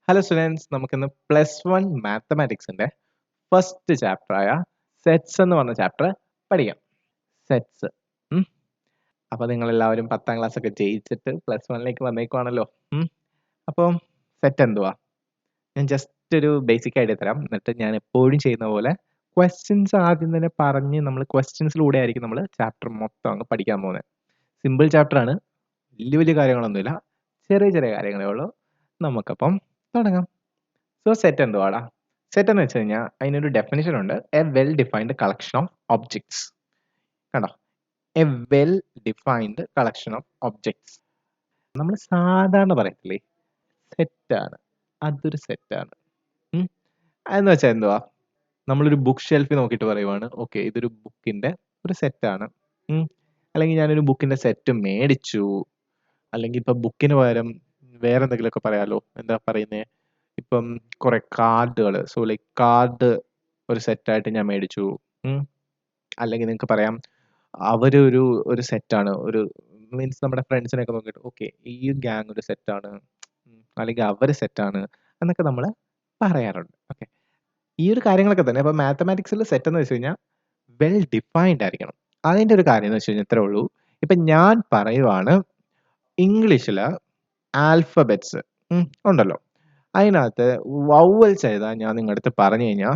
Hello students, നമുക്കിന്ന് +1 മാത്തമാറ്റിക്സിന്റെ first ചാപ്റ്ററായ sets എന്ന് പറഞ്ഞ ചാപ്റ്റർ പഠിക്കാം. സെറ്റ്സ്. അപ്പോൾ നിങ്ങളെല്ലാവരും 10ാം ക്ലാസ് ഒക്കെ ജയിച്ചിട്ട് +1ലേക്ക് വന്നേക്കുവാണല്ലോ. അപ്പോൾ സെറ്റ് എന്തുവാ? ഞാൻ ജസ്റ്റ് ഒരു ബേസിക് ഐഡിയ തരാം. എന്നിട്ട് ഞാൻ എപ്പോഴും ചെയ്യുന്ന പോലെ ക്വസ്റ്റ്യൻസ് ആദ്യം തന്നെ പറഞ്ഞ് നമ്മൾ ക്വസ്റ്റ്യൻസിലൂടെ ആയിരിക്കും നമ്മൾ ചാപ്റ്റർ മൊത്തം അങ്ങ് പഠിക്കാൻ പോകുന്നത്. സിമ്പിൾ ചാപ്റ്ററാണ്, വലിയ വലിയ കാര്യങ്ങളൊന്നുമില്ല, ചെറിയ ചെറിയ കാര്യങ്ങളേ ഉള്ളൂ. നമുക്കപ്പം തുടങ്ങാം. സോ സെറ്റ് എന്തുവാടാ? സെറ്റ് എന്ന് വെച്ച് കഴിഞ്ഞാൽ അതിനൊരു ഡെഫിനിഷൻ ഉണ്ട്. A well defined collection of objects. കണ്ടോ? A well defined collection of objects. നമ്മൾ സാധാരണ പറയത്തില്ലേ, സെറ്റാണ്, അതൊരു സെറ്റാണ്. അതെന്ന് വെച്ചാൽ എന്തുവാ? നമ്മളൊരു ബുക്ക് ഷെൽഫിൽ നോക്കിയിട്ട് പറയുവാണ്, ഓക്കെ ഇതൊരു ബുക്കിന്റെ ഒരു സെറ്റാണ്. അല്ലെങ്കിൽ ഞാനൊരു ബുക്കിന്റെ സെറ്റ് മേടിച്ചു, അല്ലെങ്കിൽ ഇപ്പൊ ബുക്കിന് പകരം വേറെ എന്തെങ്കിലുമൊക്കെ പറയാലോ. എന്താ പറയുന്നത്? ഇപ്പം കുറെ കാർഡുകൾ, സോ ലൈക്ക് കാർഡ് ഒരു സെറ്റായിട്ട് ഞാൻ മേടിച്ചു. അല്ലെങ്കിൽ നിങ്ങൾക്ക് പറയാം ഒരു സെറ്റാണ്, ഒരു മീൻസ് നമ്മുടെ ഫ്രണ്ട്സിനെയൊക്കെ നോക്കിയിട്ട് ഓക്കെ ഈ ഗ്യാങ് ഒരു സെറ്റാണ്, അല്ലെങ്കിൽ അവർ സെറ്റാണ് എന്നൊക്കെ നമ്മൾ പറയാറുണ്ട്. ഓക്കെ, ഈ ഒരു കാര്യങ്ങളൊക്കെ തന്നെ. അപ്പോൾ മാത്തമാറ്റിക്സിൽ സെറ്റ് എന്ന് വെച്ച് കഴിഞ്ഞാൽ വെൽ ഡിഫൈൻഡ് ആയിരിക്കണം. അതിൻ്റെ ഒരു കാര്യം എന്ന് വെച്ച് കഴിഞ്ഞാൽ ഇത്രേ ഉള്ളൂ. ഇപ്പം ഞാൻ പറയുവാണ്, ഇംഗ്ലീഷിൽ ആൽഫബറ്റ്സ് ഉണ്ടല്ലോ, അതിനകത്ത് വൗവൽസ് എഴുതാൻ ഞാൻ നിങ്ങളുടെ അടുത്ത് പറഞ്ഞു കഴിഞ്ഞാൽ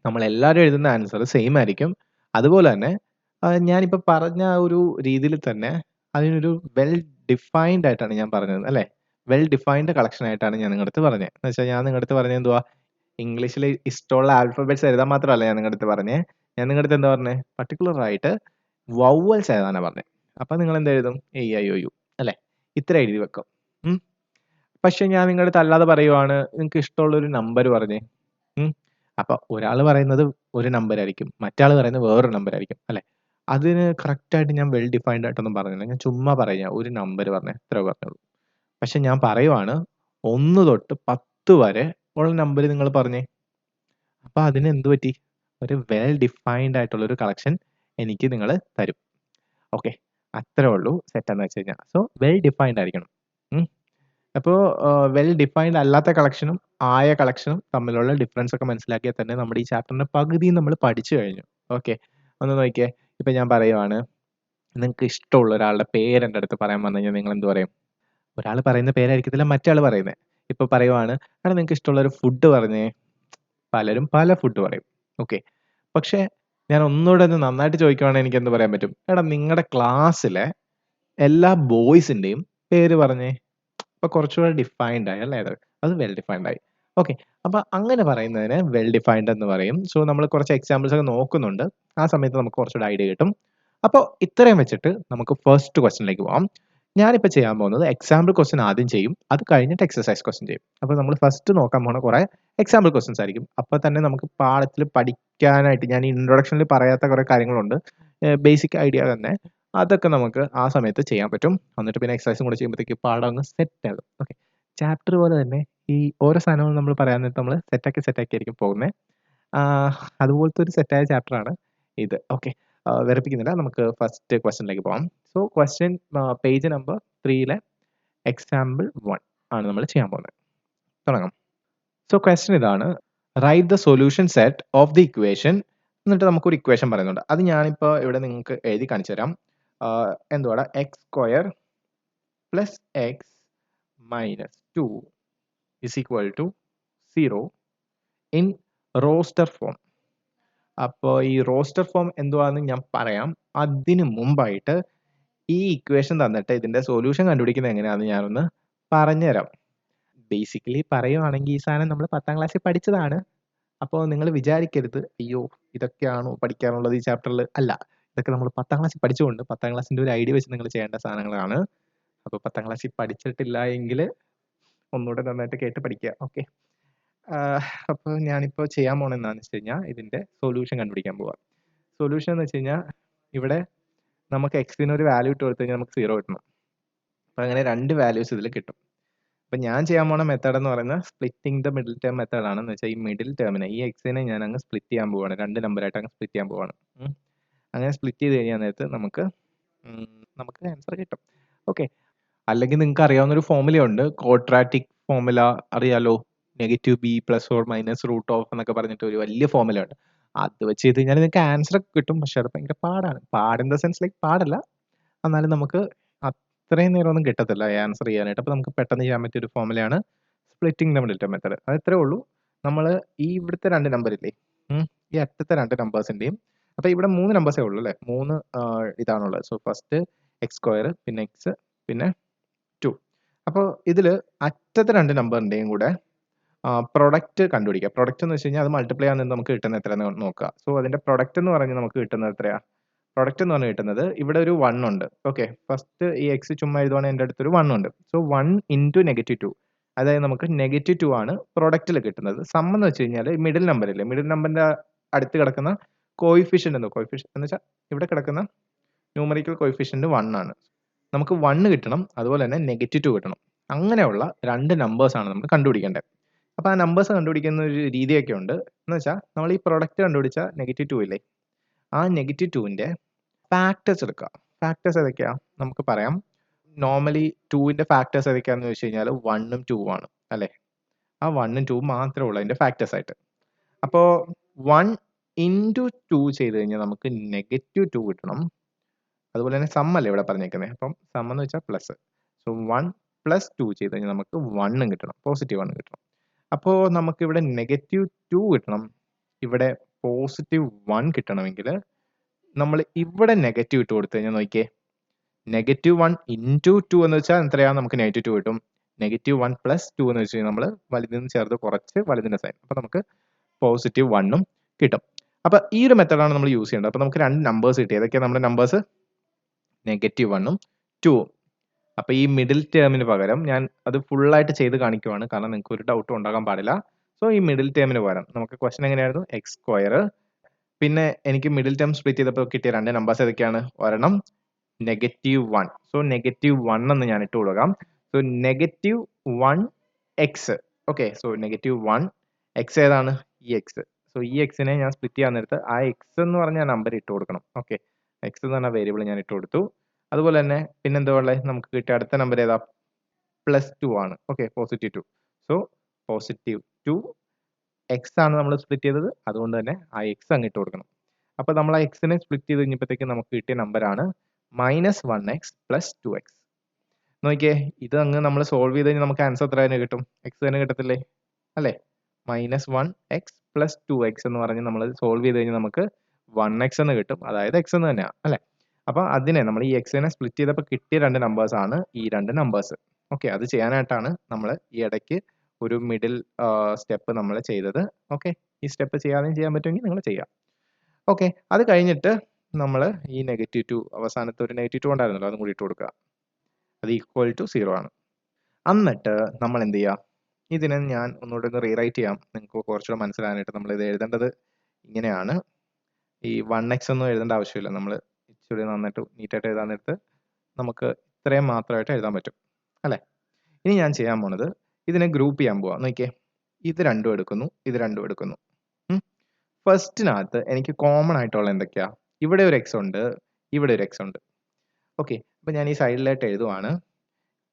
നമ്മളെല്ലാവരും എഴുതുന്ന ആൻസർ സെയിം ആയിരിക്കും. അതുപോലെ തന്നെ ഞാനിപ്പോൾ പറഞ്ഞ ആ ഒരു രീതിയിൽ തന്നെ അതിനൊരു വെൽ ഡിഫൈൻഡ് ആയിട്ടാണ് ഞാൻ പറഞ്ഞത്, അല്ലേ? വെൽ ഡിഫൈൻഡ് കളക്ഷൻ ആയിട്ടാണ് ഞാൻ നിങ്ങളുടെ അടുത്ത് പറഞ്ഞത്. എന്ന് വെച്ചാൽ ഞാൻ നിങ്ങളുടെ അടുത്ത് പറഞ്ഞത് എന്തുവാ? ഇംഗ്ലീഷിൽ ഇഷ്ടമുള്ള ആൽഫബറ്റ്സ് എഴുതാൻ മാത്രമല്ല ഞാൻ നിങ്ങളുടെ അടുത്ത് പറഞ്ഞത്. ഞാൻ നിങ്ങളുടെ അടുത്ത് എന്താ പറഞ്ഞത്? പർട്ടിക്കുലർ ആയിട്ട് വൗവൽസ് എഴുതാനാണ് പറഞ്ഞത്. അപ്പം നിങ്ങൾ എന്ത് എഴുതും? AIOU, അല്ലേ? ഇത്ര എഴുതി വെക്കും. പക്ഷെ ഞാൻ നിങ്ങളുടെ അടുത്ത് അല്ലാതെ പറയുവാണ്, നിങ്ങൾക്ക് ഇഷ്ടമുള്ളൊരു നമ്പർ പറഞ്ഞേ. അപ്പൊ ഒരാൾ പറയുന്നത് ഒരു നമ്പർ ആയിരിക്കും, മറ്റാൾ പറയുന്നത് വേറൊരു നമ്പർ ആയിരിക്കും, അല്ലെ? അതിന് കറക്റ്റായിട്ട് ഞാൻ വെൽ ഡിഫൈൻഡ് ആയിട്ടൊന്നും പറഞ്ഞില്ല. ഞാൻ ചുമ്മാ പറയാം, ഒരു നമ്പർ പറഞ്ഞേ, എത്ര പറഞ്ഞുള്ളൂ. പക്ഷെ ഞാൻ പറയുവാണ് 1 തൊട്ട് 10 വരെ ഉള്ള നമ്പർ നിങ്ങൾ പറഞ്ഞേ. അപ്പൊ അതിന് എന്ത് പറ്റി? ഒരു വെൽ ഡിഫൈൻഡ് ആയിട്ടുള്ള ഒരു കളക്ഷൻ എനിക്ക് നിങ്ങൾ തരും. ഓക്കെ, അത്രേ ഉള്ളൂ സെറ്റ് എന്ന് വെച്ച് കഴിഞ്ഞാൽ. സോ വെൽ ഡിഫൈൻഡ് ആയിരിക്കണം. അപ്പോൾ വെൽ ഡിഫൈൻഡ് അല്ലാത്ത കളക്ഷനും ആയ കളക്ഷനും തമ്മിലുള്ള ഡിഫറൻസ് ഒക്കെ മനസ്സിലാക്കിയാൽ തന്നെ നമ്മുടെ ഈ ചാപ്റ്ററിന്റെ പകുതി നമ്മൾ പഠിച്ചു കഴിഞ്ഞു. ഓക്കെ, ഒന്ന് നോക്കിയേ. ഇപ്പം ഞാൻ പറയുവാണ്, നിങ്ങൾക്ക് ഇഷ്ടമുള്ള ഒരാളുടെ പേര് എൻ്റെ അടുത്ത് പറയാൻ വന്നു കഴിഞ്ഞാൽ നിങ്ങൾ എന്ത് പറയും? ഒരാൾ പറയുന്ന പേരായിരിക്കത്തില്ല മറ്റേ ആൾ പറയുന്നത്. ഇപ്പോൾ പറയുവാണ്, എടാ നിങ്ങൾക്ക് ഇഷ്ടമുള്ള ഒരു ഫുഡ് പറഞ്ഞേ. പലരും പല ഫുഡ് പറയും. ഓക്കെ, പക്ഷേ ഞാൻ ഒന്നുകൂടെ ഒന്ന് നന്നായിട്ട് ചോദിക്കുവാണെങ്കിൽ എനിക്ക് എന്ത് പറയാൻ പറ്റും? എടാ നിങ്ങളുടെ ക്ലാസ്സിലെ എല്ലാ ബോയ്സിൻ്റെയും പേര് പറഞ്ഞേ. അപ്പോൾ കുറച്ചുകൂടെ ഡിഫൈൻഡ് ആയി, അല്ലേ? അത് വെൽ ഡിഫൈൻഡ് ആയി. ഓക്കെ, അപ്പോൾ അങ്ങനെ പറയുന്നതിന് വെൽ ഡിഫൈൻഡ് എന്ന് പറയും. സോ നമ്മൾ കുറച്ച് എക്സാമ്പിൾസ് ഒക്കെ നോക്കുന്നുണ്ട്. ആ സമയത്ത് നമുക്ക് കുറച്ചുകൂടെ ഐഡിയ കിട്ടും. അപ്പോൾ ഇത്രയും വെച്ചിട്ട് നമുക്ക് ഫസ്റ്റ് ക്വസ്റ്റ്യനിലേക്ക് പോകാം. ഞാനിപ്പോൾ ചെയ്യാൻ പോകുന്നത് എക്സാമ്പിൾ ക്വസ്റ്റ്യൻ ആദ്യം ചെയ്യും, അത് കഴിഞ്ഞിട്ട് എക്സസൈസ് ക്വസ്റ്റ്യൻ ചെയ്യും. അപ്പോൾ നമ്മൾ ഫസ്റ്റ് നോക്കാൻ പോകുന്ന കുറേ എക്സാമ്പിൾ ക്വസ്റ്റ്യൻസ് ആയിരിക്കും. അപ്പോൾ തന്നെ നമുക്ക് പാഠത്തിൽ പഠിക്കാനായിട്ട് ഞാൻ ഇൻട്രൊഡക്ഷനിൽ പറയാത്ത കുറേ കാര്യങ്ങളുണ്ട്, ബേസിക് ഐഡിയ തന്നെ. അതൊക്കെ നമുക്ക് ആ സമയത്ത് ചെയ്യാൻ പറ്റും. എന്നിട്ട് പിന്നെ എക്സസൈസും കൂടെ ചെയ്യുമ്പോഴത്തേക്ക് പാഠം അങ്ങ് സെറ്റ് ആകും. ഓക്കെ, ചാപ്റ്റർ പോലെ തന്നെ ഈ ഓരോ സാധനവും നമ്മൾ പറയാൻ നേരത്ത് നമ്മൾ സെറ്റാക്കി ആയിരിക്കും പോകുന്നത്. അതുപോലത്തെ ഒരു സെറ്റായ ചാപ്റ്ററാണ് ഇത്. ഓക്കെ, വെറുപ്പിക്കുന്നില്ല, നമുക്ക് ഫസ്റ്റ് ക്വസ്റ്റ്യനിലേക്ക് പോകാം. So question page number 3 example 1 ആണ് നമ്മൾ ചെയ്യാൻ പോകുന്നത്. തുടങ്ങാം. സോ ക്വസ്റ്റ്യൻ ഇതാണ്, write the solution set of the equation. എന്നിട്ട് നമുക്കൊരു ഇക്വേഷൻ പറയുന്നുണ്ട്. അത് ഞാനിപ്പോൾ ഇവിടെ നിങ്ങൾക്ക് എഴുതി കാണിച്ചു തരാം. എന്തുവാടാ? x² + x - 2 = 0 in roster form. അപ്പോൾ ഈ റോസ്റ്റർ ഫോം എന്തുവാന്ന് ഞാൻ പറയാം. അതിന് മുമ്പായിട്ട് ഈ ഇക്വേഷൻ തന്നിട്ട് ഇതിന്റെ സൊല്യൂഷൻ കണ്ടുപിടിക്കുന്നത് എങ്ങനെയാണെന്ന് ഞാനൊന്ന് പറഞ്ഞുതരാം. ബേസിക്കലി പറയുവാണെങ്കിൽ ഈ സാധനം നമ്മൾ 10ാം ക്ലാസ്സിൽ പഠിച്ചതാണ്. അപ്പോൾ നിങ്ങൾ വിചാരിക്കരുത്, അയ്യോ ഇതൊക്കെയാണോ പഠിക്കാനുള്ളത് ഈ ചാപ്റ്ററിൽ. അല്ല, ഇതൊക്കെ നമ്മൾ 10ാം ക്ലാസ്സിൽ പഠിച്ചുകൊണ്ട് 10ാം ക്ലാസ്സിൻ്റെ ഒരു ഐഡിയ വെച്ച് നിങ്ങൾ ചെയ്യേണ്ട സാധനങ്ങളാണ്. അപ്പോൾ 10ാം ക്ലാസ്സിൽ പഠിച്ചിട്ടില്ല എങ്കിൽ ഒന്നുകൂടെ നന്നായിട്ട് കേട്ട് പഠിക്കുക. ഓക്കെ, അപ്പോൾ ഞാനിപ്പോൾ ചെയ്യാൻ പോകുന്നത് എന്താണെന്ന് വെച്ച് കഴിഞ്ഞാൽ ഇതിൻ്റെ സൊല്യൂഷൻ കണ്ടുപിടിക്കാൻ പോവാം. സൊല്യൂഷൻ എന്ന് വെച്ച് കഴിഞ്ഞാൽ ഇവിടെ നമുക്ക് എക്സിന് ഒരു വാല്യൂ ഇട്ട് കൊടുത്തു കഴിഞ്ഞാൽ നമുക്ക് 0 കിട്ടണം. അപ്പോൾ അങ്ങനെ 2 വാല്യൂസ് ഇതിൽ കിട്ടും. അപ്പം ഞാൻ ചെയ്യാൻ പോണ മെത്തേഡ് എന്ന് പറയുന്നത് സ്പ്ലിറ്റിംഗ് ദ മിഡിൽ ടേം മെത്തേഡാണ്. എന്ന് വെച്ചാൽ ഈ മിഡിൽ ടേമിനെ, ഈ എക്സിനെ ഞാൻ അങ്ങ് സ്പ്ലിറ്റ് ചെയ്യാൻ പോവാണ്, 2 നമ്പറായിട്ട് അങ്ങ് സ്പ്ലിറ്റ് ചെയ്യാൻ പോവാണ്. അങ്ങനെ സ്പ്ലിറ്റ് ചെയ്ത് കഴിഞ്ഞാൽ നേരത്ത് നമുക്ക് ആൻസർ കിട്ടും. ഓക്കെ, അല്ലെങ്കിൽ നിങ്ങൾക്ക് അറിയാവുന്ന ഒരു ഫോർമുല ഉണ്ട്, ക്വാഡ്രാറ്റിക് ഫോർമുല അറിയാലോ, negative B plus or minus root of എന്നൊക്കെ പറഞ്ഞിട്ട് ഒരു വലിയ ഫോർമുല ഉണ്ട്. അത് വെച്ച് ചെയ്ത് കഴിഞ്ഞാൽ നിങ്ങൾക്ക് ആൻസർ ഒക്കെ കിട്ടും. പക്ഷെ അത് ഭയങ്കര പാടാണ്. പാട് ഇൻ ദ സെൻസ് ലൈക്ക് പാടല്ല, എന്നാലും നമുക്ക് അത്രയും നേരമൊന്നും കിട്ടത്തില്ല ആൻസർ ചെയ്യാനായിട്ട്. അപ്പോൾ നമുക്ക് പെട്ടെന്ന് ചെയ്യാൻ പറ്റിയ ഒരു ഫോർമുലയാണ് splitting the middle term method. അത് ഇത്രേ ഉള്ളൂ. നമ്മൾ ഈ ഇവിടുത്തെ 2 നമ്പർ ഇല്ലേ, ഈ അറ്റത്തെ 2 നമ്പേഴ്സിൻ്റെയും, അപ്പോൾ ഇവിടെ 3 നമ്പേഴ്സേ ഉള്ളൂ അല്ലേ, 3 ഇതാണുള്ളത്. സോ ഫസ്റ്റ് എക്സ് സ്ക്വയർ, പിന്നെ എക്സ്, പിന്നെ 2. അപ്പോൾ ഇതിൽ അറ്റത്തെ 2 നമ്പറിൻ്റെയും കൂടെ പ്രൊഡക്റ്റ് കണ്ടുപിടിക്കുക. പ്രൊഡക്റ്റ് എന്ന് വെച്ച് കഴിഞ്ഞാൽ അത് മൾട്ടിപ്ലൈ ആകുന്നത് നമുക്ക് കിട്ടുന്ന എത്രയാണെന്ന് നോക്കുക. സോ അതിൻ്റെ പ്രൊഡക്റ്റ് എന്ന് പറഞ്ഞ് നമുക്ക് കിട്ടുന്നത് എത്രയാണ്? പ്രൊഡക്റ്റ് എന്ന് പറഞ്ഞ് കിട്ടുന്നത് ഇവിടെ ഒരു 1 ഉണ്ട്. ഓക്കെ, ഫസ്റ്റ് ഈ എക്സ് ചുമ്മാ എഴുതുവാണെങ്കിൽ എൻ്റെ അടുത്തൊരു 1 ഉണ്ട്. സോ 1 ഇൻറ്റു -2, അതായത് നമുക്ക് -2 ആണ് പ്രൊഡക്റ്റിൽ കിട്ടുന്നത്. സം എന്ന് വെച്ച് കഴിഞ്ഞാൽ മിഡിൽ നമ്പർ ഇല്ലേ, മിഡിൽ നമ്പറിൻ്റെ അടുത്ത് കിടക്കുന്ന കോയിഫിഷ്യൻ്റ് എന്ന് വെച്ചാൽ ഇവിടെ കിടക്കുന്ന ന്യൂമറിക്കൽ കോയിഫിഷ്യൻ്റ് 1 ആണ്. നമുക്ക് 1 കിട്ടണം, അതുപോലെ തന്നെ -2 കിട്ടണം. അങ്ങനെയുള്ള 2 നമ്പേഴ്സാണ് നമ്മൾ കണ്ടുപിടിക്കേണ്ടത്. അപ്പോൾ ആ നമ്പേഴ്സ് കണ്ടുപിടിക്കുന്ന ഒരു രീതിയൊക്കെ ഉണ്ട്. എന്ന് വെച്ചാൽ നമ്മൾ ഈ പ്രൊഡക്റ്റ് കണ്ടുപിടിച്ച -2 ഇല്ലേ, ആ -2ൻ്റെ ഫാക്ടേഴ്സ് എടുക്കുക. ഫാക്ടേഴ്സ് ഏതൊക്കെയാണ് നമുക്ക് പറയാം. നോർമലി 2ൻ്റെ ഫാക്ടേഴ്സ് ഏതൊക്കെയാണെന്ന് വെച്ച് കഴിഞ്ഞാൽ 1ഉം 2ഉം ആണ് അല്ലേ. ആ 1ഉം 2ഉം മാത്രമേ ഉള്ളൂ അതിൻ്റെ ഫാക്ടേഴ്സ് ആയിട്ട്. അപ്പോൾ 1 ഇൻറ്റു 2 ചെയ്ത് കഴിഞ്ഞാൽ നമുക്ക് -2 കിട്ടണം. അതുപോലെ തന്നെ സം അല്ലേ ഇവിടെ പറഞ്ഞേക്കുന്നത്. അപ്പം സം എന്ന് വെച്ചാൽ പ്ലസ്. സോ 1 + 2 ചെയ്ത് കഴിഞ്ഞാൽ നമുക്ക് 1 കിട്ടണം, പോസിറ്റീവ് 1 കിട്ടണം. അപ്പോൾ നമുക്കിവിടെ -2 കിട്ടണം, ഇവിടെ +1 കിട്ടണമെങ്കിൽ നമ്മൾ ഇവിടെ നെഗറ്റീവ് ഇട്ട് കൊടുത്തു കഴിഞ്ഞാൽ നോക്കിയേ, -1 ഇൻറ്റു 2 എന്ന് വെച്ചാൽ എത്രയാണ്, നമുക്ക് -2 കിട്ടും. -1 + 2 എന്ന് വെച്ച് കഴിഞ്ഞാൽ നമ്മൾ വലുതിന് ചേർത്ത് കുറച്ച് വലുതിൻ്റെ സൈൻ, അപ്പോൾ നമുക്ക് +1ഉം കിട്ടും. അപ്പോൾ ഈ ഒരു മെത്തേഡാണ് നമ്മൾ യൂസ് ചെയ്യേണ്ടത്. അപ്പോൾ നമുക്ക് 2 നമ്പേഴ്സ് കിട്ടി. ഏതൊക്കെയാണ് നമ്മുടെ നമ്പേഴ്സ്? -1ഉം 2ഉം. അപ്പോൾ ഈ മിഡിൽ ടേമിന് പകരം ഞാൻ അത് ഫുള്ളായിട്ട് ചെയ്ത് കാണിക്കുവാണ്, കാരണം നിങ്ങൾക്ക് ഒരു ഡൗട്ടും ഉണ്ടാകാൻ പാടില്ല. സോ ഈ മിഡിൽ ടേമിന് പകരം നമുക്ക് ക്വസ്റ്റൻ എങ്ങനെയായിരുന്നു, എക്സ് സ്ക്വയർ, പിന്നെ എനിക്ക് മിഡിൽ ടേം സ്പ്ലിറ്റ് ചെയ്തപ്പോൾ കിട്ടിയ 2 നമ്പേഴ്സ് ഏതൊക്കെയാണ്? ഒരെണ്ണം -1. സോ -1 എന്ന് ഞാൻ ഇട്ട് കൊടുക്കാം. So -1x. Okay, so -1 X ഏതാണ്? ഈ എക്സ്. സോ ഈ എക്സിനെ ഞാൻ സ്പ്ലിറ്റ് ചെയ്യാൻ നേരത്ത് ആ എക്സ് എന്ന് പറഞ്ഞ നമ്പർ ഇട്ട് കൊടുക്കണം. ഓക്കെ, എക്സ് എന്ന് പറഞ്ഞ വേരിയബിൾ ഞാൻ ഇട്ട് കൊടുത്തു. അതുപോലെ തന്നെ പിന്നെന്താ ഉള്ളത്, നമുക്ക് കിട്ടിയ അടുത്ത നമ്പർ ഏതാ? +2 ആണ്. ഓക്കെ, +2. സോ +2 എക്സ് ആണ് നമ്മൾ സ്പ്ലിറ്റ് ചെയ്തത്, അതുകൊണ്ട് തന്നെ ആ എക്സ് അങ്ങ് ഇട്ട് കൊടുക്കണം. അപ്പോൾ നമ്മൾ ആ എക്സിനെ സ്പ്ലിറ്റ് ചെയ്ത് കഴിഞ്ഞപ്പോഴത്തേക്ക് നമുക്ക് കിട്ടിയ നമ്പറാണ് -1x + 2x. നോക്കിയേ, ഇത് അങ്ങ് നമ്മൾ സോൾവ് ചെയ്ത് കഴിഞ്ഞാൽ നമുക്ക് ആൻസർ എത്ര തന്നെ കിട്ടും? എക്സ് തന്നെ കിട്ടത്തില്ലേ അല്ലേ? -1x + 2x എന്ന് പറഞ്ഞ് നമ്മൾ സോൾവ് ചെയ്ത് കഴിഞ്ഞാൽ നമുക്ക് 1x എന്ന് കിട്ടും, അതായത് എക്സ് എന്ന് തന്നെയാണ് അല്ലേ. അപ്പോൾ അതിനെ നമ്മൾ ഈ എക്സിനെ സ്പ്ലിറ്റ് ചെയ്തപ്പോൾ കിട്ടിയ 2 നമ്പേഴ്സ് ആണ് ഈ 2 നമ്പേഴ്സ്. ഓക്കെ, അത് ചെയ്യാനായിട്ടാണ് നമ്മൾ ഈ ഇടയ്ക്ക് ഒരു മിഡിൽ സ്റ്റെപ്പ് നമ്മൾ ചെയ്തത്. ഓക്കെ, ഈ സ്റ്റെപ്പ് ചെയ്യാതെയും ചെയ്യാൻ പറ്റുമെങ്കിൽ നിങ്ങൾ ചെയ്യാം. ഓക്കെ, അത് കഴിഞ്ഞിട്ട് നമ്മൾ ഈ -2 അവസാനത്തെ ഒരു -2 ഉണ്ടായിരുന്നല്ലോ, അതും കൂടി ഇട്ട് കൊടുക്കുക. അത് =0 ആണ്. എന്നിട്ട് നമ്മൾ എന്ത് ചെയ്യുക, ഇതിനെ ഞാൻ ഒന്നുകൂടെ ഒന്ന് റീറൈറ്റ് ചെയ്യാം നിങ്ങൾക്ക് കുറച്ചുകൂടെ മനസ്സിലാകാനായിട്ട്. നമ്മൾ ഇത് എഴുതേണ്ടത് ഇങ്ങനെയാണ്. ഈ 1x ഒന്നും എഴുതേണ്ട ആവശ്യമില്ല. നമ്മൾ ഇച്ചിരി നന്നായിട്ട് നീറ്റായിട്ട് എഴുതാൻ നേരത്ത് നമുക്ക് ഇത്രയും മാത്രമായിട്ട് എഴുതാൻ പറ്റും അല്ലേ. ഇനി ഞാൻ ചെയ്യാൻ പോണത് ഇതിനെ ഗ്രൂപ്പ് ചെയ്യാൻ പോവാം. നോക്കിയേ, ഇത് രണ്ടും എടുക്കുന്നു, ഇത് രണ്ടും എടുക്കുന്നു. ഫസ്റ്റിനകത്ത് എനിക്ക് കോമൺ ആയിട്ടുള്ള എന്തൊക്കെയാ? ഇവിടെ ഒരു എക്സ് ഉണ്ട്, ഇവിടെ ഒരു എക്സ് ഉണ്ട്. ഓക്കെ, അപ്പോൾ ഞാൻ ഈ സൈഡിലായിട്ട് എഴുതുവാണ്.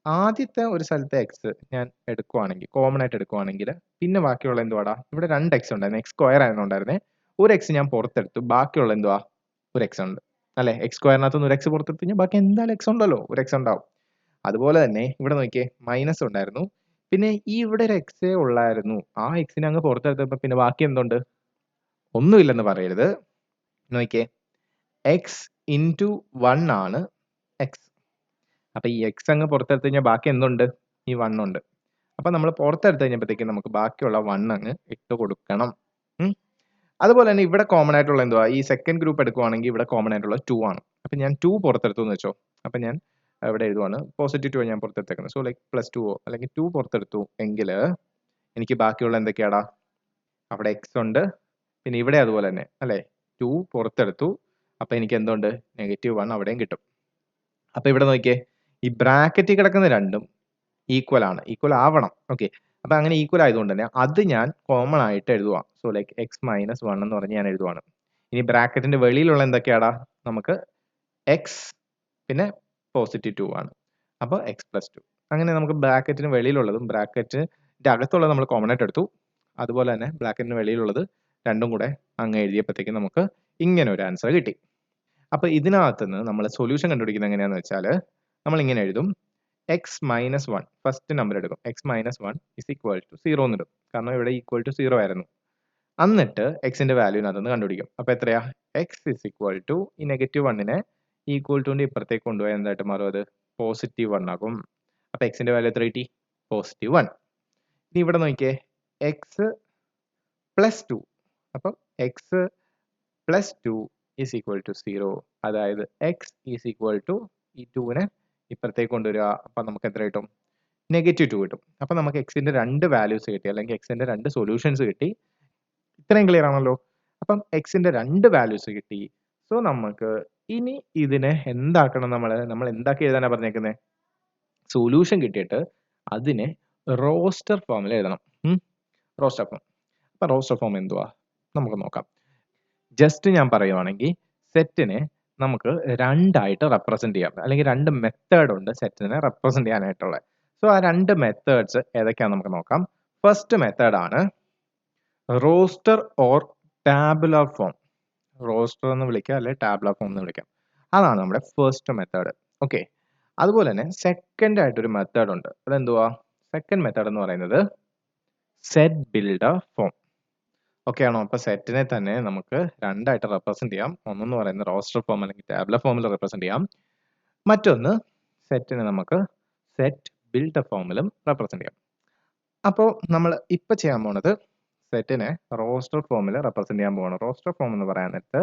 ആദ്യത്തെ ഒരു സ്ഥലത്തെ എക്സ് ഞാൻ എടുക്കുവാണെങ്കിൽ, കോമൺ ആയിട്ട് എടുക്കുവാണെങ്കിൽ, പിന്നെ ബാക്കിയുള്ള എന്തുവാടാ? ഇവിടെ 2 എക്സ് ഉണ്ടായിരുന്നു, എക്സ് സ്ക്വയർ ആയിരുന്നു ഉണ്ടായിരുന്നത്. ഒരു എക്സ് ഞാൻ പുറത്തെടുത്തു, ബാക്കിയുള്ള എന്തുവാ? ഒരു എക്സ് ഉണ്ട് അല്ലേ. എക്സ് സ്ക്വയറിനകത്തുനിന്ന് ഒരു എക്സ് പുറത്തെടുത്ത് കഴിഞ്ഞാൽ ബാക്കി എന്തായാലും എക്സ് ഉണ്ടല്ലോ, ഒരു എക്സ് ഉണ്ടാവും. അതുപോലെ തന്നെ ഇവിടെ നോക്കിയേ, മൈനസ് ഉണ്ടായിരുന്നു, പിന്നെ ഈ ഇവിടെ ഒരു എക്സേ ഉള്ളായിരുന്നു. ആ എക്സിനെ അങ്ങ് പുറത്തെടുത്തപ്പോൾ പിന്നെ ബാക്കി എന്തുണ്ട്? ഒന്നുമില്ലെന്ന് പറയരുത്. നോക്കിയേ, എക്സ് ഇൻറ്റു 1 ആണ് എക്സ്. അപ്പോൾ ഈ എക്സ് അങ്ങ് പുറത്തെടുത്ത് കഴിഞ്ഞാൽ ബാക്കി എന്തുണ്ട്? ഈ 1 ഉണ്ട്. അപ്പോൾ നമ്മൾ പുറത്തെടുത്ത് കഴിഞ്ഞപ്പോഴത്തേക്കും നമുക്ക് ബാക്കിയുള്ള 1 അങ്ങ് ഇട്ട് കൊടുക്കണം. അതുപോലെ തന്നെ ഇവിടെ കോമൺ ആയിട്ടുള്ള എന്തുവാ? ഈ സെക്കൻഡ് ഗ്രൂപ്പ് എടുക്കുവാണെങ്കിൽ ഇവിടെ കോമൺ ആയിട്ടുള്ള 2 ആണ്. അപ്പം ഞാൻ 2 പുറത്തെടുത്തു എന്ന് വെച്ചോ. അപ്പം ഞാൻ ഇവിടെ എഴുതുവാണ് +2 ഞാൻ പുറത്തെടുത്തേക്കുന്നത്. സോ ലൈക്ക് +2 അല്ലെങ്കിൽ 2 പുറത്തെടുത്തു എങ്കിൽ എനിക്ക് ബാക്കിയുള്ള എന്തൊക്കെയാടാ? അവിടെ എക്സ് ഉണ്ട്, പിന്നെ ഇവിടെ അതുപോലെ തന്നെ അല്ലേ. 2 പുറത്തെടുത്തു, അപ്പോൾ എനിക്ക് എന്തുണ്ട്? -1 അവിടെയും കിട്ടും. അപ്പോൾ ഇവിടെ നോക്കിയേ, ഈ ബ്രാക്കറ്റിൽ കിടക്കുന്ന രണ്ടും ഈക്വൽ ആണ്, ഈക്വൽ ആവണം. ഓക്കെ, അപ്പോൾ അങ്ങനെ ഈക്വൽ ആയതുകൊണ്ട് തന്നെ അത് ഞാൻ കോമൺ ആയിട്ട് എഴുതുക. സോ ലൈക്ക് x-1 എന്ന് പറഞ്ഞ് ഞാൻ എഴുതുവാണ്. ഇനി ബ്രാക്കറ്റിന്റെ വെളിയിലുള്ള എന്തൊക്കെയാടാ? നമുക്ക് എക്സ് പിന്നെ +2 ആണ്, അപ്പോൾ x + 2. അങ്ങനെ നമുക്ക് ബ്രാക്കറ്റിന് വെളിയിലുള്ളതും ബ്രാക്കറ്റിന്റെ അകത്തുള്ളത് നമ്മൾ കോമൺ ആയിട്ട് എടുത്തു. അതുപോലെ തന്നെ ബ്രാക്കറ്റിന് വെളിയിലുള്ളത് രണ്ടും കൂടെ അങ്ങ് എഴുതിയപ്പോഴത്തേക്കും നമുക്ക് ഇങ്ങനെ ഒരു ആൻസർ കിട്ടി. അപ്പോൾ ഇതിനകത്ത് നിന്ന് നമ്മൾ സൊല്യൂഷൻ കണ്ടുപിടിക്കുന്നത് എങ്ങനെയാണെന്ന് വെച്ചാൽ നമ്മൾ ഇങ്ങനെ എഴുതും x minus one first number എടുക്കും. X minus one is equal to 0 എന്നിടും. കാരണം ഇവിടെ ഈക്വൽ ടു 0 ആയിരുന്നു. എന്നിട്ട് എക്സിന്റെ വാല്യൂനകത്തുനിന്ന് കണ്ടുപിടിക്കും. അപ്പോൾ എത്രയാ? എക്സ് ഇസ് ഈക്വൽ ടു ഈ -1നെ ഈക്വൽ ടുന്റെ ഇപ്പുറത്തേക്ക് കൊണ്ടുപോയാൽ എന്തായിട്ട് മാറും? അത് +1 ആകും. അപ്പോൾ എക്സിന്റെ വാല്യൂ എത്ര കിട്ടി? +1. ഇനി ഇവിടെ നോക്കിയേ എക്സ് പ്ലസ് 2. അപ്പോൾ X plus 2 is equal to 0. അതായത് എക്സ് ഈസ് ഈക്വൽ ടു ഈ 2നെ ഇപ്പുറത്തേക്ക് കൊണ്ടുവരിക. അപ്പം നമുക്ക് എത്ര കിട്ടും? -2 കിട്ടും. അപ്പം നമുക്ക് എക്സിന്റെ രണ്ട് വാല്യൂസ് കിട്ടി, അല്ലെങ്കിൽ എക്സിന്റെ രണ്ട് സൊല്യൂഷൻസ് കിട്ടി. ഇത്രയും ക്ലിയർ ആണല്ലോ. അപ്പം എക്സിന്റെ രണ്ട് വാല്യൂസ് കിട്ടി. സോ നമുക്ക് ഇനി ഇതിനെ എന്താക്കണം? നമ്മൾ എന്താക്കി എഴുതാനാണ് പറഞ്ഞേക്കുന്നത്? സൊല്യൂഷൻ കിട്ടിയിട്ട് അതിനെ റോസ്റ്റർ ഫോമിൽ എഴുതണം. Roster form. അപ്പം റോസ്റ്റർ ഫോം എന്തുവാ നമുക്ക് നോക്കാം. ജസ്റ്റ് ഞാൻ പറയുവാണെങ്കിൽ സെറ്റിനെ നമുക്ക് രണ്ടായിട്ട് റെപ്രസെന്റ് ചെയ്യാം, അല്ലെങ്കിൽ രണ്ട് മെത്തേഡ് ഉണ്ട് സെറ്റിനെ റെപ്രസെന്റ് ചെയ്യാനായിട്ടുള്ളത്. സോ ആ രണ്ട് മെത്തേഡ്സ് ഏതൊക്കെയാണെന്ന് നമുക്ക് നോക്കാം. ഫസ്റ്റ് മെത്തേഡ് ആണ് roster or tabular form. Roster എന്ന് വിളിക്കാം, അല്ലെങ്കിൽ ടാബുലർ ഫോം എന്ന് വിളിക്കാം. അതാണ് നമ്മുടെ ഫസ്റ്റ് മെത്തേഡ്. ഓക്കെ. അതുപോലെ തന്നെ സെക്കൻഡ് ആയിട്ടൊരു മെത്തേഡ് ഉണ്ട്. അതെന്തുവാ? സെക്കൻഡ് മെത്തേഡ് എന്ന് പറയുന്നത് സെറ്റ് ബിൽഡർ ഫോം. ഓക്കെ ആണോ? അപ്പോൾ സെറ്റിനെ തന്നെ നമുക്ക് രണ്ടായിട്ട് റെപ്രസെന്റ് ചെയ്യാം. ഒന്നെന്ന് പറയുന്നത് റോസ്റ്റർ ഫോം അല്ലെങ്കിൽ ടാബുലർ ഫോമിൽ റെപ്രസെന്റ് ചെയ്യാം. മറ്റൊന്ന് സെറ്റിനെ നമുക്ക് സെറ്റ് ബിൽഡർ ഫോമിലും റെപ്രസെന്റ് ചെയ്യാം. അപ്പോൾ നമ്മൾ ഇപ്പോൾ ചെയ്യാൻ പോകുന്നത് സെറ്റിനെ റോസ്റ്റർ ഫോമിൽ റെപ്രസെന്റ് ചെയ്യാൻ പോകണം. റോസ്റ്റർ ഫോം എന്ന് പറയാൻ നേരത്ത്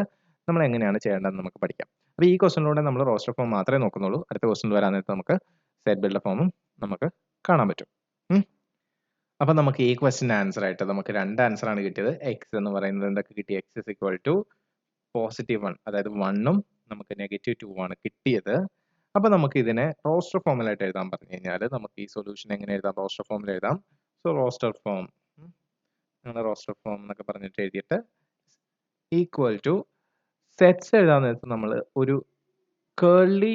നമ്മൾ എങ്ങനെയാണ് ചെയ്യേണ്ടതെന്ന് നമുക്ക് പഠിക്കാം. അപ്പോൾ ഈ ക്വസ്റ്റനിലൂടെ നമ്മൾ റോസ്റ്റർ ഫോം മാത്രമേ നോക്കുന്നുള്ളൂ. അടുത്ത ക്വസ്റ്റനിൽ വരാൻ നേരത്ത് നമുക്ക് സെറ്റ് ബിൽഡർ ഫോമും നമുക്ക് കാണാൻ പറ്റും. അപ്പം നമുക്ക് ഈ ക്വസ്റ്റിൻ്റെ ആൻസർ ആയിട്ട് നമുക്ക് രണ്ട് ആൻസറാണ് കിട്ടിയത്. എക്സ് എന്ന് പറയുന്നത് എന്തൊക്കെ കിട്ടി? എക്സ് ഇസ് ഈക്വൽ ടു +1, അതായത് 1ഉം നമുക്ക് -2 ആണ് കിട്ടിയത്. അപ്പോൾ നമുക്ക് ഇതിനെ റോസ്റ്റർ ഫോമിലായിട്ട് എഴുതാൻ പറഞ്ഞു കഴിഞ്ഞാൽ നമുക്ക് ഈ സൊല്യൂഷൻ എങ്ങനെ എഴുതാം? റോസ്റ്റർ ഫോമിൽ എഴുതാം. സോ റോസ്റ്റർ ഫോം, അങ്ങനെ റോസ്റ്റർ ഫോം എന്നൊക്കെ പറഞ്ഞിട്ട് എഴുതിയിട്ട് ഈക്വൽ ടു സെറ്റ്സ് എഴുതാൻ നേരത്ത് നമ്മൾ ഒരു കേർലി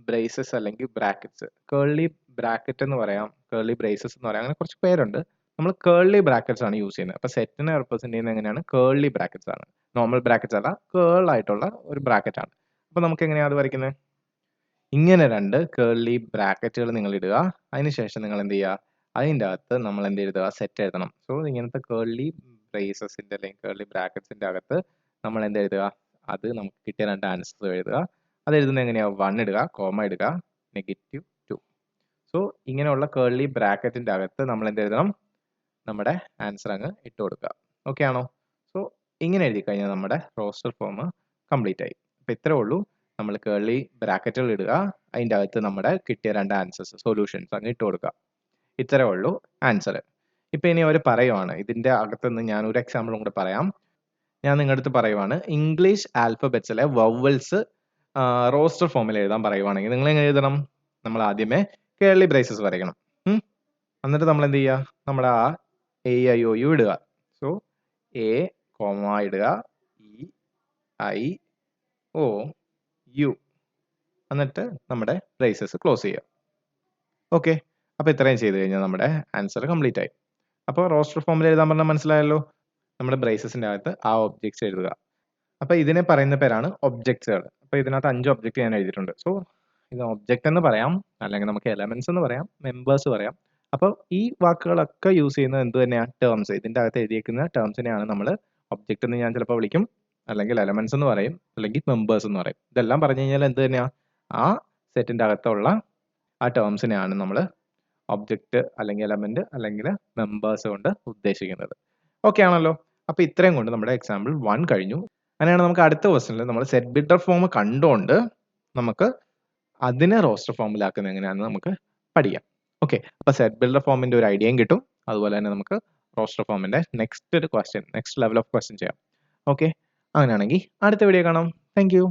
ബ്രേസസ് അല്ലെങ്കിൽ ബ്രാക്കറ്റ്സ്, കേർലി ബ്രാക്കറ്റ് എന്ന് പറയാം, കേർലി ബ്രേസസ് എന്ന് പറയാം, അങ്ങനെ കുറച്ച് പേരുണ്ട്. നമ്മൾ കേർലി ബ്രാക്കറ്റ്സ് ആണ് യൂസ് ചെയ്യുന്നത്. അപ്പോൾ സെറ്റിനെ റെപ്രസെന്റ് ചെയ്യുന്നത് എങ്ങനെയാണ്? കേർലി ബ്രാക്കറ്റ്സ് ആണ്. നോർമൽ ബ്രാക്കറ്റ്സ് അല്ല, കേൾ ആയിട്ടുള്ള ഒരു ബ്രാക്കറ്റ് ആണ്. അപ്പോൾ നമുക്ക് എങ്ങനെയാണ് അത് വരയ്ക്കുന്നത്? ഇങ്ങനെ രണ്ട് കേർലി ബ്രാക്കറ്റുകൾ നിങ്ങൾ ഇടുക. അതിനുശേഷം നിങ്ങൾ എന്ത് ചെയ്യുക? അതിൻ്റെ അകത്ത് നമ്മൾ എന്ത് എഴുതുക? സെറ്റ് എഴുതണം. സോ ഇങ്ങനത്തെ കേർലി ബ്രേസസിന്റെ അല്ലെങ്കിൽ കേർലി ബ്രാക്കറ്റ്സിന്റെ അകത്ത് നമ്മൾ എന്ത് എഴുതുക? അത് നമുക്ക് കിട്ടിയ രണ്ട് ആൻസർ എഴുതുക. അത് എഴുതുന്നത് എങ്ങനെയാ? 1 ഇടുക, കോമ ഇടുക, -2. സോ ഇങ്ങനെയുള്ള കേർലി ബ്രാക്കറ്റിന്റെ അകത്ത് നമ്മൾ എന്ത് എഴുതണം? നമ്മുടെ ആൻസർ അങ്ങ് ഇട്ട് കൊടുക്കുക. ഓക്കെ ആണോ? സോ ഇങ്ങനെ എഴുതി കഴിഞ്ഞാൽ നമ്മുടെ റോസ്റ്റർ ഫോം കംപ്ലീറ്റ് ആയി. അപ്പോൾ ഇത്രേ ഉള്ളൂ. നമ്മൾ കേർലി ബ്രാക്കറ്റുകൾ ഇടുക, അതിൻ്റെ അകത്ത് നമ്മുടെ കിട്ടിയ രണ്ട് ആൻസേഴ്സ് സൊല്യൂഷൻസ് അങ്ങ് ഇട്ട് കൊടുക്കുക. ഇത്രേ ഉള്ളൂ ആൻസർ. ഇപ്പം ഇനി അവർ പറയുവാണ്, ഇതിൻ്റെ അകത്തുനിന്ന് ഞാൻ ഒരു എക്സാമ്പിളും കൂടെ പറയാം. ഞാൻ നിങ്ങളുടെ അടുത്ത് പറയുവാണ്, ഇംഗ്ലീഷ് ആൽഫബറ്റ്സിലെ വവൽസ് റോസ്റ്റർ ഫോമിൽ എഴുതാൻ പറയുവാണെങ്കിൽ നിങ്ങൾ എങ്ങനെ എഴുതണം? നമ്മൾ ആദ്യമേ കേർലി ബ്രേസസ് വരയ്ക്കണം. എന്നിട്ട് നമ്മൾ എന്ത് ചെയ്യുക? നമ്മുടെ ആ AIOU ഇടുക. സോ A, ഇടുക, EIOU, എന്നിട്ട് നമ്മുടെ ബ്രേസസ് ക്ലോസ് ചെയ്യുക. ഓക്കെ. അപ്പോൾ ഇത്രയും ചെയ്ത് കഴിഞ്ഞാൽ നമ്മുടെ ആൻസർ കംപ്ലീറ്റ് ആയി. അപ്പോൾ റോസ്റ്റർ ഫോമിൽ എഴുതാൻ പറഞ്ഞാൽ മനസ്സിലായല്ലോ. നമ്മുടെ ബ്രേസസിൻ്റെ അകത്ത് ആ ഒബ്ജക്ട്സ് എഴുതുക. അപ്പോൾ ഇതിനെ പറയുന്ന പേരാണ് ഒബ്ജക്ട്സുകൾ. അപ്പോൾ ഇതിനകത്ത് 5 ഒബ്ജക്റ്റ് ഞാൻ എഴുതിയിട്ടുണ്ട്. സോ ഇത് ഒബ്ജക്റ്റ് എന്ന് പറയാം, അല്ലെങ്കിൽ നമുക്ക് എലമെന്റ്സ് എന്ന് പറയാം, മെമ്പേഴ്സ് പറയാം. അപ്പോൾ ഈ വാക്കുകളൊക്കെ യൂസ് ചെയ്യുന്നത് എന്ത് തന്നെയാണ്? ടേംസ്. ഇതിൻ്റെ അകത്ത് എഴുതിയിരിക്കുന്ന ടേംസിനെയാണ് നമ്മൾ ഒബ്ജക്റ്റ് എന്ന് ഞാൻ ചിലപ്പോൾ വിളിക്കും, അല്ലെങ്കിൽ എലമെന്റ്സ് എന്ന് പറയും, അല്ലെങ്കിൽ മെമ്പേഴ്സ് എന്ന് പറയും. ഇതെല്ലാം പറഞ്ഞു കഴിഞ്ഞാൽ എന്ത് തന്നെയാണ്? ആ സെറ്റിൻ്റെ അകത്തുള്ള ആ ടേംസിനെയാണ് നമ്മൾ ഒബ്ജക്റ്റ് അല്ലെങ്കിൽ എലമെന്റ് അല്ലെങ്കിൽ മെമ്പേഴ്സ് കൊണ്ട് ഉദ്ദേശിക്കുന്നത്. ഓക്കെ ആണല്ലോ. അപ്പോൾ ഇത്രയും കൊണ്ട് നമ്മുടെ എക്സാമ്പിൾ 1 കഴിഞ്ഞു. അങ്ങനെയാണ് നമുക്ക് അടുത്ത ക്വസ്റ്റനിൽ നമ്മൾ സെറ്റ് ബിൽഡർ ഫോം കണ്ടുകൊണ്ട് നമുക്ക് അതിനെ റോസ്റ്റർ ഫോമിലാക്കുന്നത് എങ്ങനെയാണെന്ന് നമുക്ക് പഠിക്കാം. ഓക്കെ. അപ്പോൾ സെറ്റ് ബിൽഡർ ഫോമിന്റെ ഒരു ഐഡിയയും കിട്ടും. അതുപോലെ തന്നെ നമുക്ക് റോസ്റ്റർ ഫോമിന്റെ നെക്സ്റ്റ് ലെവൽ ഓഫ് ക്വസ്റ്റ്യൻ ചെയ്യാം. ഓക്കെ. അങ്ങനെയാണെങ്കിൽ അടുത്ത വീഡിയോ കാണാം. Thank you.